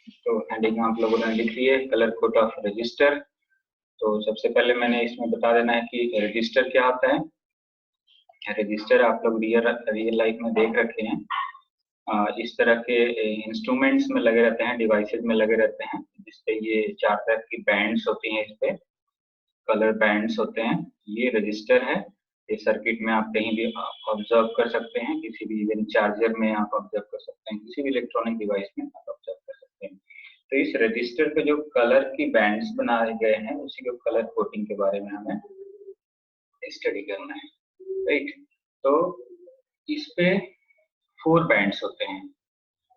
तो हेडिंग आप लोगों ने लिख ली है, कलर कोड ऑफ रजिस्टर। तो सबसे पहले मैंने इसमें बता देना है कि रजिस्टर क्या होता है। रजिस्टर आप लोग रियल लाइफ में देख रखे हैं। इस तरह के इंस्ट्रूमेंट्स में लगे रहते हैं, डिवाइसेस में लगे रहते हैं, जिसपे ये 4 तरह की बैंड्स होती हैं, इस पे कलर बैंड्स होते हैं। ये रजिस्टर है। ये सर्किट में आप कहीं भी ऑब्जर्व कर सकते हैं, किसी भी इवन चार्जर में आप ऑब्जर्व कर सकते हैं, किसी भी इलेक्ट्रॉनिक डिवाइस में आप ऑब्जर्व कर सकते हैं। तो इस रजिस्टर पे जो कलर की बैंड्स बनाए गए हैं, उसी को कलर कोडिंग के बारे में हमें स्टडी करना है, राइट। तो इस पे 4 बैंड्स होते हैं,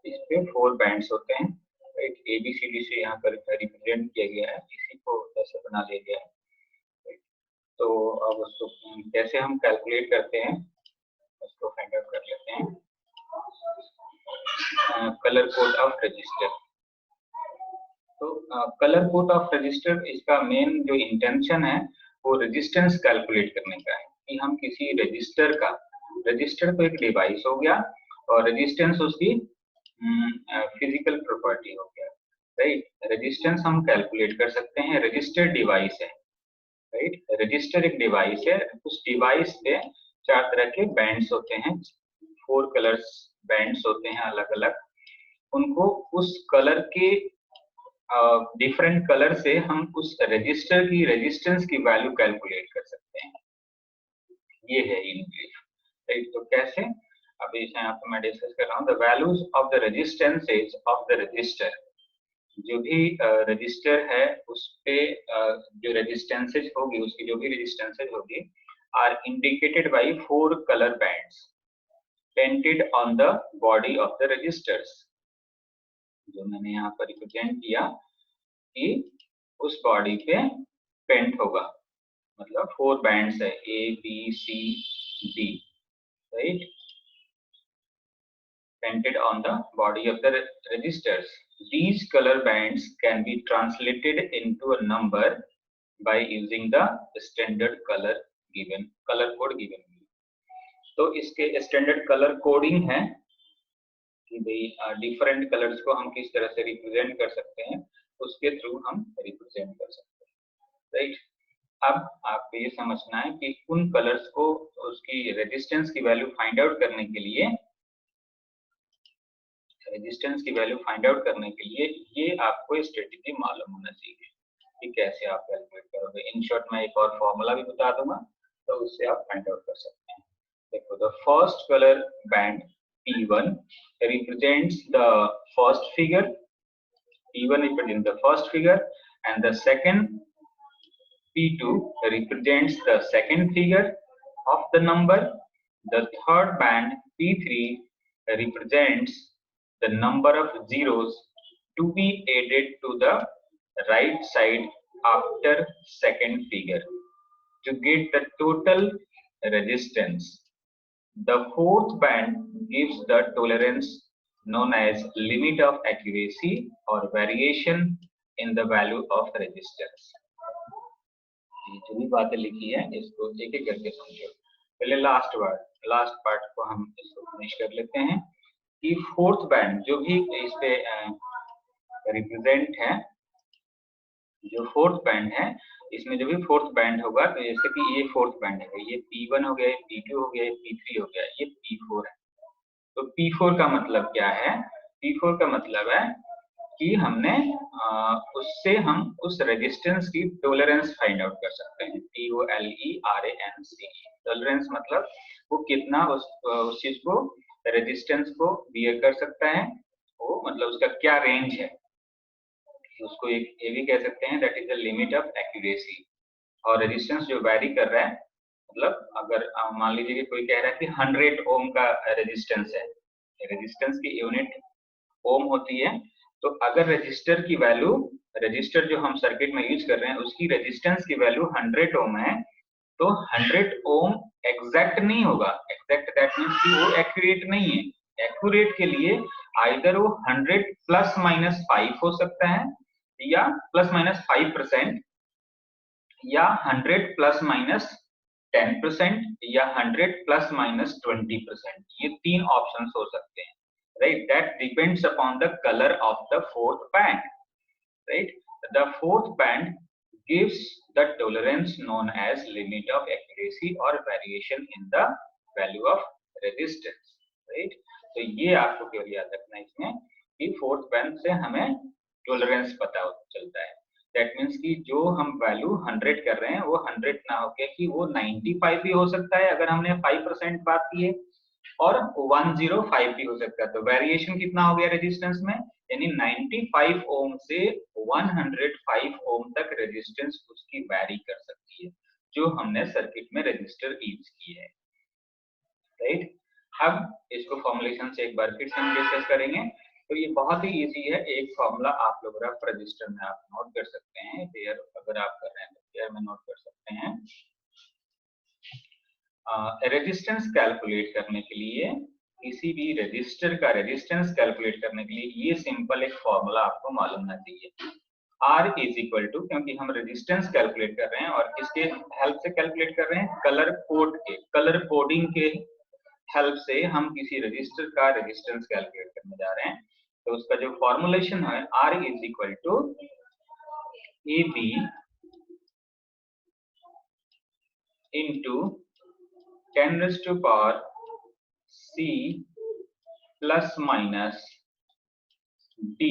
इस पे 4 बैंड्स होते हैं, राइट। ABCD से यहाँ पर रिप्रेजेंट किया गया है, इसी को ऐसे बना लिया गया है, राइट। तो अब उसको कैसे हम कैलकुलेट करते हैं, उसको फाइंड आउट कर लेते हैं। Colour code of register. तो कलर कोड ऑफ रजिस्टर, इसका मेन जो इंटेंशन है वो रेजिस्टेंस कैलकुलेट करने का है, कि हम किसी रजिस्टर का, रजिस्टर तो एक डिवाइस हो गया और रेजिस्टेंस उसकी फिजिकल प्रॉपर्टी हो गया, राइट। रेजिस्टेंस हम कैलकुलेट कर सकते हैं, रजिस्टर डिवाइस है, राइट। रजिस्टर एक डिवाइस है, उस डिवाइस पे 4 तरह के बैंड्स होते हैं, 4 कलर्स बैंड्स होते हैं अलग अलग। उनको उस कलर के डिफरेंट कलर से हम उस रजिस्टर की रेजिस्टेंस की वैल्यू कैलकुलेट कर सकते हैं। ये है इन ब्रीफ, राइट। तो कैसे, अभी यहाँ पे मैं डिस्कस कर रहा हूँ। The values of the resistances of the register, जो भी रजिस्टर है उस पे जो रेजिस्टेंसेज होगी, उसकी जो भी रेजिस्टेंसेज होगी, are indicated by 4 colour bands painted on the body of the resistors. जो मैंने यहाँ पर रिप्रेजेंट किया कि उस बॉडी पे पेंट होगा, मतलब 4 बैंड्स है, ABCD, right, painted on the body of the registers. These color bands can be translated into a number by using the standard color code given. तो इसके स्टैंडर्ड कलर कोडिंग है कि भाई different colours को हम किस तरह से रिप्रेजेंट कर सकते हैं, उसके थ्रू हम रिप्रेजेंट कर सकते हैं, राइट। अब आपको ये समझना है कि उन कलर्स को, उसकी रेजिस्टेंस की वैल्यू फाइंड आउट करने के लिए, ये आपको स्ट्रेटेजी मालूम होना चाहिए कि कैसे आप कैलकुलेट करोगे। इन शॉर्ट मैं एक और फॉर्मूला भी बता दूंगा, तो उससे आप फाइंड आउट कर सकते हैं। देखो, the first colour band P1 represents the first figure, P1 represents the first figure, and the second P2 represents the second figure of the number. The third band P3 represents the number of zeros to be added to the right side after second figure to get the total resistance. The fourth band gives the tolerance known as limit of accuracy or variation in the value of resistance. ये जो भी बातें लिखी है इसको एक एक करके समझो। पहले लास्ट पार्ट को हम इसको फिनिश कर लेते हैं कि फोर्थ बैंड जो भी इस पे रिप्रेजेंट है, जो फोर्थ बैंड है, इसमें जो भी फोर्थ बैंड होगा, तो जैसे कि ये फोर्थ बैंड है, ये P1 हो गया, P2 हो गया, P3 हो गया, ये P4 है। तो P4 का मतलब क्या है? P4 का मतलब है कि हमने उससे हम उस रेजिस्टेंस की टॉलरेंस फाइंड आउट कर सकते हैं। TOLERANCE, टॉलरेंस मतलब वो कितना उस चीज को, रेजिस्टेंस को बियर कर सकता है, वो मतलब उसका क्या रेंज है, उसको एक ये भी कह सकते हैं, that is the limit of accuracy. और रेजिस्टेंस जो वैरी कर रहा है, मतलब अगर मान लीजिए कि कोई कह रहा है कि 100 ओम का रेजिस्टेंस है, रेजिस्टेंस की यूनिट ओम होती है, तो अगर रजिस्टर की वैल्यू, रजिस्टर जो हम सर्किट में यूज कर रहे हैं उसकी रेजिस्टेंस की वैल्यू 100 ओम है, तो 100 ओम एग्जैक्ट नहीं होगा। एग्जैक्ट दैट मींस कि वो एक्यूरेट नहीं है। एक्यूरेट के लिए आइदर वो 100 प्लस माइनस 5 हो सकता है, या प्लस माइनस 5%, या 100 प्लस माइनस 10%, या 100 प्लस माइनस 20%। ये 3 ऑप्शंस हो सकते हैं, right? That depends upon the color of the fourth band, right? The fourth band gives the tolerance known as limit of accuracy or variation in the value of resistance, right? तो ये आपको केवल याद रखना है इसमें कि फोर्थ बैंड से हमें टॉलरेंस पता चलता है। दैट मीन्स कि जो हम वैल्यू 100 कर रहे हैं वो 100 ना होके कि वो 95 भी हो सकता है अगर हमने 5% बात की है, और 105 भी हो सकता है। तो वेरिएशन कितना हो गया रेजिस्टेंस में, यानी 95 ओम से 105 ओम तक रेजिस्टेंस उसकी वैरी कर सकती है जो हमने सर्किट में रेजिस्टर यूज किए हैं, राइट? अब इसको फॉर्मुलेशन से एक बार फिर से हम डिस्कस करेंगे। तो ये बहुत ही इजी है, एक फॉर्मूला आप लोग रफ रजिस्टर में आप नोट कर सकते हैं, देयर अगर आप कर रहे हैं तो देयर में नोट कर सकते हैं। रेजिस्टेंस कैलकुलेट करने के लिए, किसी भी रजिस्टर का रेजिस्टेंस कैलकुलेट करने के लिए ये सिंपल एक फॉर्मूला आपको मालूम होना चाहिए। R इज इक्वल टू, क्योंकि हम रेजिस्टेंस कैलकुलेट कर रहे हैं और किसके हेल्प से कैलकुलेट कर रहे हैं, कलर कोड के, कलर कोडिंग के हेल्प से हम किसी रजिस्टर का रेजिस्टेंस कैलकुलेट करने जा रहे हैं। तो उसका जो फॉर्मुलेशन है R is equal to AB into 10 raised to power C plus minus D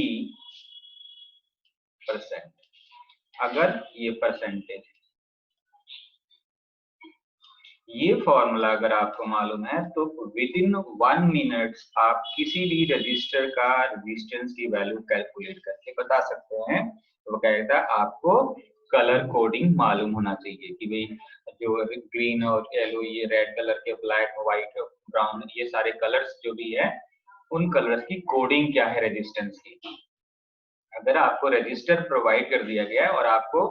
%। अगर ये परसेंटेज, ये फॉर्मूला अगर आपको मालूम है तो विद इन 1 मिनट आप किसी भी रजिस्टर का रेजिस्टेंस की वैल्यू कैलकुलेट करके बता सकते हैं। तो वो कहता है आपको कलर कोडिंग मालूम होना चाहिए कि भाई जो ग्रीन और येलो, ये रेड कलर के, ब्लैक, व्हाइट, ब्राउन, ये सारे कलर्स जो भी है उन कलर्स की कोडिंग क्या है रेजिस्टेंस की। अगर आपको रजिस्टर प्रोवाइड कर दिया गया है और आपको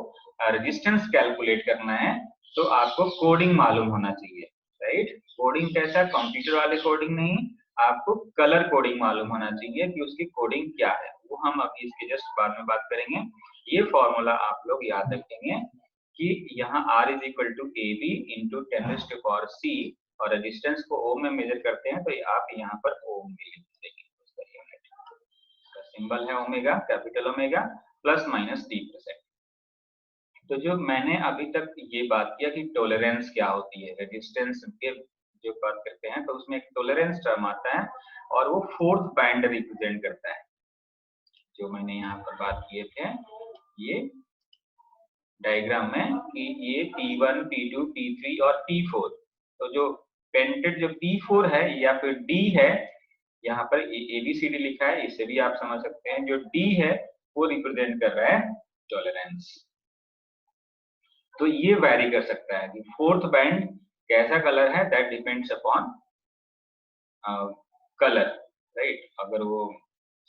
रेजिस्टेंस कैलकुलेट करना है तो आपको कोडिंग मालूम होना चाहिए, राइट? कोडिंग कैसा, कंप्यूटर वाले कोडिंग नहीं, आपको कलर कोडिंग मालूम होना चाहिए कि उसकी कोडिंग क्या है। वो हम अभी इसके जस्ट बाद में बात करेंगे। ये फॉर्मूला आप लोग याद रखेंगे कि यहाँ R is equal to AB into 10 raised to power C, और रेजिस्टेंस को ओम में मेजर करते हैं तो आप यहाँ पर ओम में लिख देंगे, उसका यूनिट का सिंबल है omega, capital omega, plus minus D%। तो जो मैंने अभी तक ये बात किया कि टॉलरेंस क्या होती है, रेजिस्टेंस के जो बात करते हैं तो उसमें एक टॉलरेंस टर्म आता है और वो फोर्थ बैंड रिप्रेजेंट करता है। जो मैंने यहाँ पर बात किए थे ये डायग्राम में कि ये P1, P2, P3 और P4, तो जो पेंटेड जो P4 है या फिर D है, यहाँ पर ABCD लिखा है, इससे भी आप समझ सकते हैं जो D है वो रिप्रेजेंट कर रहा है टॉलरेंस। तो ये वैरी कर सकता है कि फोर्थ बैंड कैसा कलर है, that depends upon colour, right? अगर वो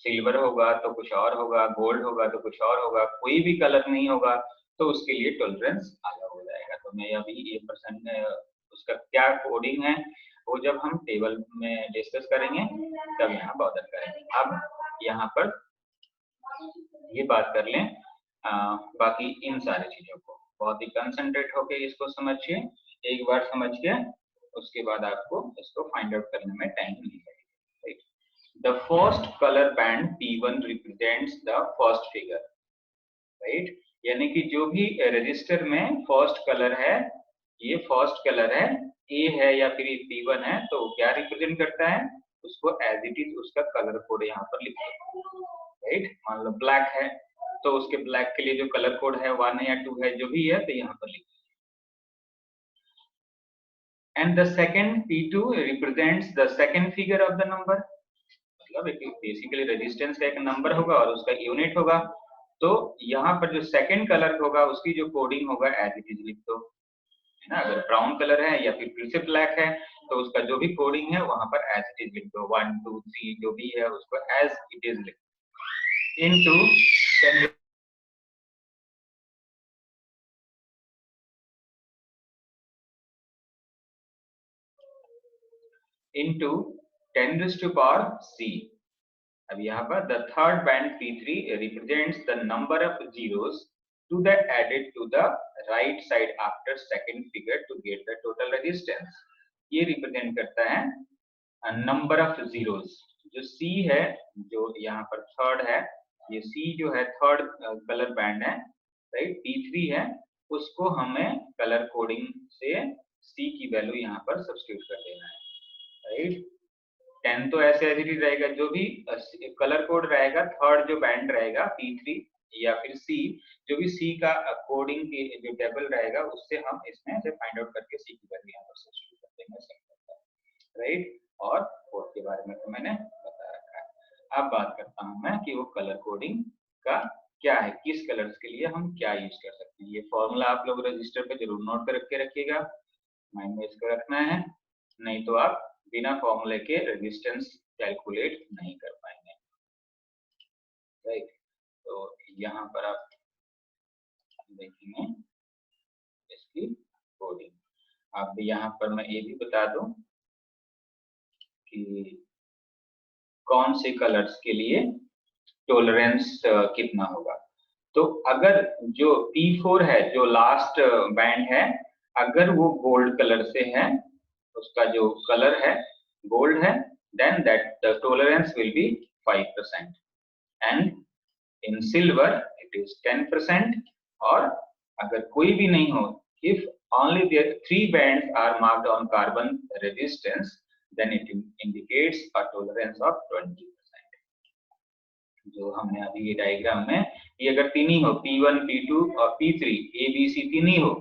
सिल्वर होगा तो कुछ और होगा, गोल्ड होगा तो कुछ और होगा, कोई भी कलर नहीं होगा तो उसके लिए टॉलरेंस अलग हो जाएगा। तो मैं अभी ये परसेंट उसका क्या कोडिंग है वो जब हम टेबल में डिस्कस करेंगे तब यहाँ बॉदर करेंगे। अब यहाँ पर ये बात कर लें, बाकी इन सारी चीजों को बहुत ही कंसंट्रेट होके इसको समझिए, एक बार समझ के उसके बाद आपको इसको फाइंड आउट करने में टाइम नहीं लगेगा। The first color band P1 represents the first figure, right? यानी कि जो भी रजिस्टर में फर्स्ट कलर है, ये फर्स्ट कलर है, A है या फिर P1 है, तो क्या रिप्रेजेंट करता है, उसको एज इट इज उसका कलर कोड यहाँ पर लिख दो, राइट? मान लो ब्लैक है तो उसके ब्लैक के लिए जो कलर कोड है 1 है या 2 है जो भी है तो यहाँ पर लिख दो। And the second P2 represents the second figure of the number, मतलब बेसिकली रेजिस्टेंस का एक नंबर होगा और उसका यूनिट होगा, तो यहाँ पर जो सेकंड कलर होगा उसकी जो कोडिंग होगा एज इट इज लिख दो, है ना? अगर ब्राउन कलर है या फिर से ब्लैक है तो उसका जो भी कोडिंग है वहां पर एज इट इज लिख दो, 1 2 3 जो भी है उसको एज इट इज लिख दो। Into 10 raised to power C। अब यहाँ पर the third band P3 represents the number of zeros to the added to the right side after second figure to get the total resistance। ये represent करता है number of zeros, जो सी है, जो यहाँ पर थर्ड है, ये सी जो है थर्ड कलर बैंड है, राइट, P3 है, उसको हमें कलर कोडिंग से सी की वैल्यू यहाँ पर सब्स्टिट्यूट कर देना है, राइट। 10 तो ऐसे एज इट इज रहेगा, जो भी कलर कोड रहेगा, थर्ड जो बैंड रहेगा P3 या फिर सी, जो भी सी का कोडिंग के जो टेबल रहेगा उससे हम इसमें से फाइंड आउट करके सी की वैल्यू यहाँ पर सब्स्टिट्यूट कर देंगे, राइट। और कोड के बारे में तो मैंने बता रखा है। अब बात करता हूँ मैं कि वो कलर कोडिंग का क्या है, किस कलर्स के लिए हम क्या यूज कर सकते हैं। ये फॉर्मूला आप लोग रजिस्टर पे जरूर नोट करके रखिएगा, माइंड में इसको रखना है, नहीं तो आप बिना फॉर्मूले के रेजिस्टेंस कैलकुलेट नहीं कर पाएंगे, राइट। तो यहाँ पर आप देखेंगे इसकी कोडिंग। अब यहाँ पर मैं ये भी बता दूं कि कौन से कलर्स के लिए टॉलरेंस कितना होगा। तो अगर जो P4 है, जो लास्ट बैंड है, अगर वो गोल्ड कलर से है, उसका जो कलर है गोल्ड है, then that the tolerance will be 5%, and in silver it is 10%, और अगर कोई भी नहीं हो, if only the 3 bands are marked on carbon resistance, then it indicates a tolerance of 20%। जो हमने अभी ये डायग्राम में, ये अगर तीन ही हो, P1 P2 और P3, A B C तीन ही हो,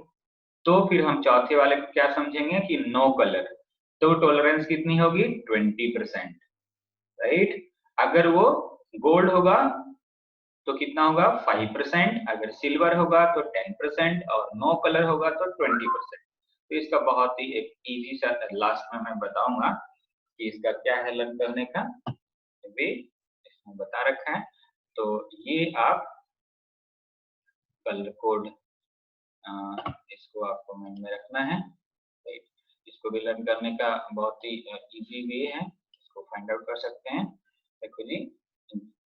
तो फिर हम चौथे वाले को क्या समझेंगे कि नो कलर, तो टॉलरेंस कितनी होगी 20%, राइट। अगर वो गोल्ड होगा तो कितना होगा 5%, अगर सिल्वर होगा तो 10%, और नो कलर होगा तो 20%। तो इसका बहुत ही एक इजी सा लास्ट में मैं बताऊंगा कि इसका क्या है लर्न करने का वे, इसमें बता रखा है। तो ये आप कलर कोड इसको आपको माइंड में रखना है, राइट। इसको भी लर्न करने का बहुत ही इजी वे है, इसको फाइंड आउट कर सकते हैं। देखो जी,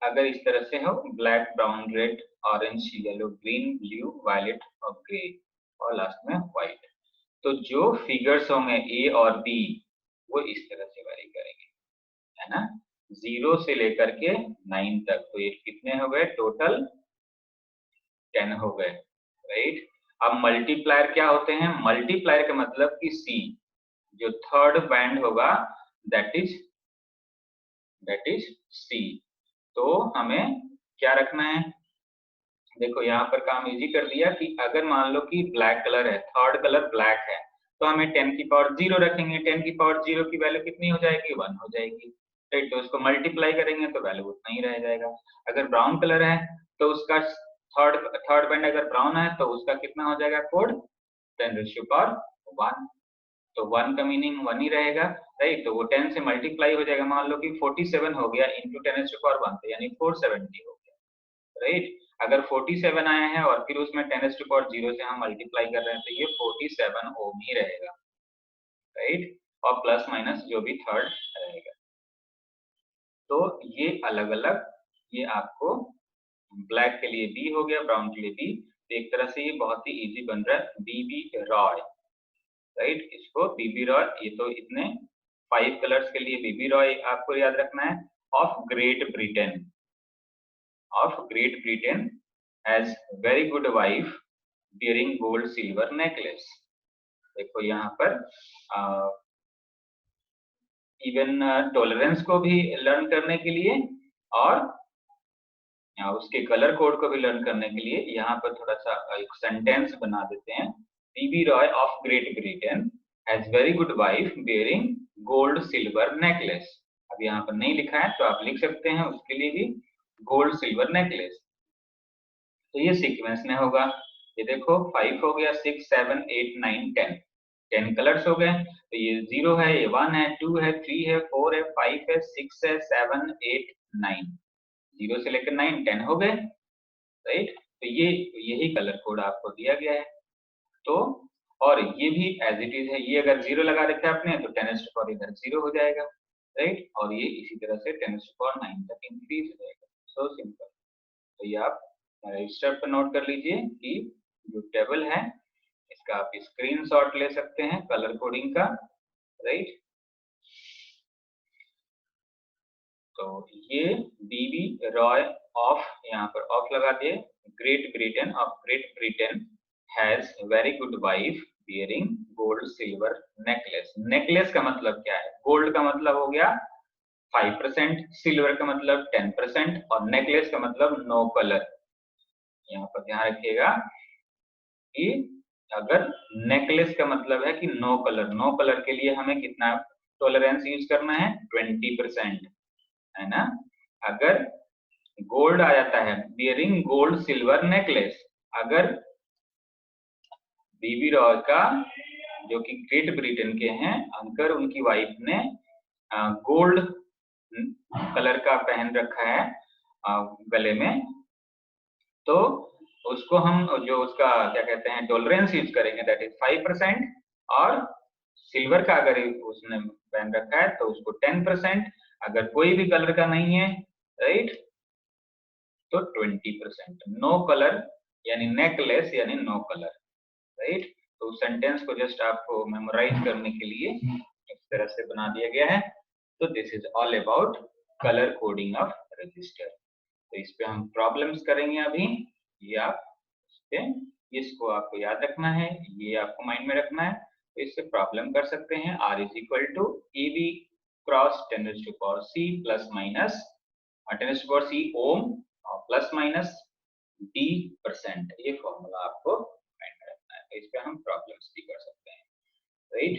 अगर इस तरह से हो black brown red orange yellow green blue violet और ग्रे और लास्ट में व्हाइट, तो जो फिगर्स होंगे ए और बी वो इस तरह से वेरी करेंगे, है ना, 0 से लेकर के 9 तक। तो ये कितने हो गए टोटल 10 हो गए, राइट। अब मल्टीप्लायर क्या होते हैं, मल्टीप्लायर का मतलब कि सी जो थर्ड बैंड होगा दैट इज सी। तो हमें क्या रखना है, देखो यहाँ पर काम इजी कर दिया कि अगर मान लो कि ब्लैक कलर है, थर्ड कलर ब्लैक है, तो हमें 10 की पावर 0 रखेंगे, 10 की पावर 0 की वैल्यू कितनी हो जाएगी 1 हो जाएगी, राइट। तो उसको मल्टीप्लाई करेंगे तो वैल्यू उतना ही रह जाएगा। अगर ब्राउन कलर है तो उसका थर्ड बैंड अगर ब्राउन है तो उसका कितना हो जाएगा कोड 10⁻1, तो 1 का मीनिंग 1 ही रहेगा, राइट। तो वो 10 से मल्टीप्लाई हो जाएगा, मान लो कि 47 हो गया इंटू 10⁻1, तो यानी 470 हो गया, राइट। अगर 47 आया है और फिर उसमें 10⁻0 से हम मल्टीप्लाई कर रहे हैं तो ये 47 ओम ही रहेगा, राइट, और प्लस माइनस जो भी थर्ड रहेगा। तो ये अलग अलग, ये आपको ब्लैक के लिए बी हो गया, ब्राउन के लिए बी, तो एक तरह से ये बहुत ही इजी बन रहा है बीबी रॉय, राइट। इसको बीबी रॉय, ये तो इतने 5 कलर्स के लिए बीबी रॉय आपको याद रखना है। Of Great Britain has very good wife bearing gold silver necklace. देखो यहाँ पर इवन टॉलरेंस को भी लर्न करने के लिए और उसके कलर कोड को भी लर्न करने के लिए यहाँ पर थोड़ा सा एक सेंटेंस बना देते हैं। Bibi Roy of Great Britain has very good wife bearing gold silver necklace. अब यहाँ पर नहीं लिखा है तो आप लिख सकते हैं उसके लिए भी गोल्ड सिल्वर नेकलेस। तो ये सीक्वेंस में होगा, ये देखो 5 हो गया, 6 7 8 9 10 कलर्स हो गए। तो ये 0 है, ये 1 है, 2 है, 3 है, 4 है, 5 है, 6 है, 7 8 9, 0 से लेकर 9 10 हो गए, राइट। तो ये यही कलर कोड आपको दिया गया है। तो और ये भी एज इट इज है, ये अगर 0 लगा रखा है आपने तो 10⁻4 इधर 0 हो जाएगा, राइट, और ये इसी तरह से 10⁻9 तक इंक्रीज हो जाएगा। So simple. तो ये आप रजिस्टर पर नोट कर लीजिए कि जो टेबल है इसका आप स्क्रीनशॉट ले सकते हैं कलर कोडिंग का, राइट। तो ये बीबी रॉय ऑफ, यहाँ पर ऑफ लगा दिए, great Britain has very good wife bearing gold silver necklace. Necklace का मतलब क्या है? गोल्ड का मतलब हो गया 5%, सिल्वर का मतलब 10% और नेकलेस का मतलब नो कलर। यहाँ पर ध्यान रखिएगा कि अगर नेकलेस का मतलब है कि नो कलर के लिए हमें कितना टॉलरेंस यूज करना है? 20%, है ना। अगर गोल्ड आ जाता है, बियरिंग गोल्ड सिल्वर नेकलेस, अगर बीबी रॉय का, जो कि ग्रेट ब्रिटेन के हैं, अगर उनकी वाइफ ने गोल्ड कलर का पहन रखा है गले में, तो उसको हम जो उसका क्या कहते हैं टॉलरेंस यूज करेंगे, दैट इज 5%। और सिल्वर का अगर उसने पहन रखा है तो उसको 10%। अगर कोई भी कलर का नहीं है, राइट, तो 20%। नो कलर यानी नेकलेस यानी नो कलर, राइट। तो सेंटेंस को जस्ट आपको मेमोराइज करने के लिए इस तरह से बना दिया गया है। तो this is all about colour coding of register. तो इस पे हम प्रॉब्लम्स करेंगे अभी। ये आप इस पे, इसको आपको याद रखना है, ये आपको माइंड में रखना है। तो इससे प्रॉब्लम कर सकते हैं। R is equal to EV cross 10⁻⁴ plus minus 10⁻⁴ ohm और प्लस माइनस D%। ये फॉर्मूला आपको माइंड में रखना है। तो इस पे हम प्रॉब्लम्स भी कर सकते हैं, राइट।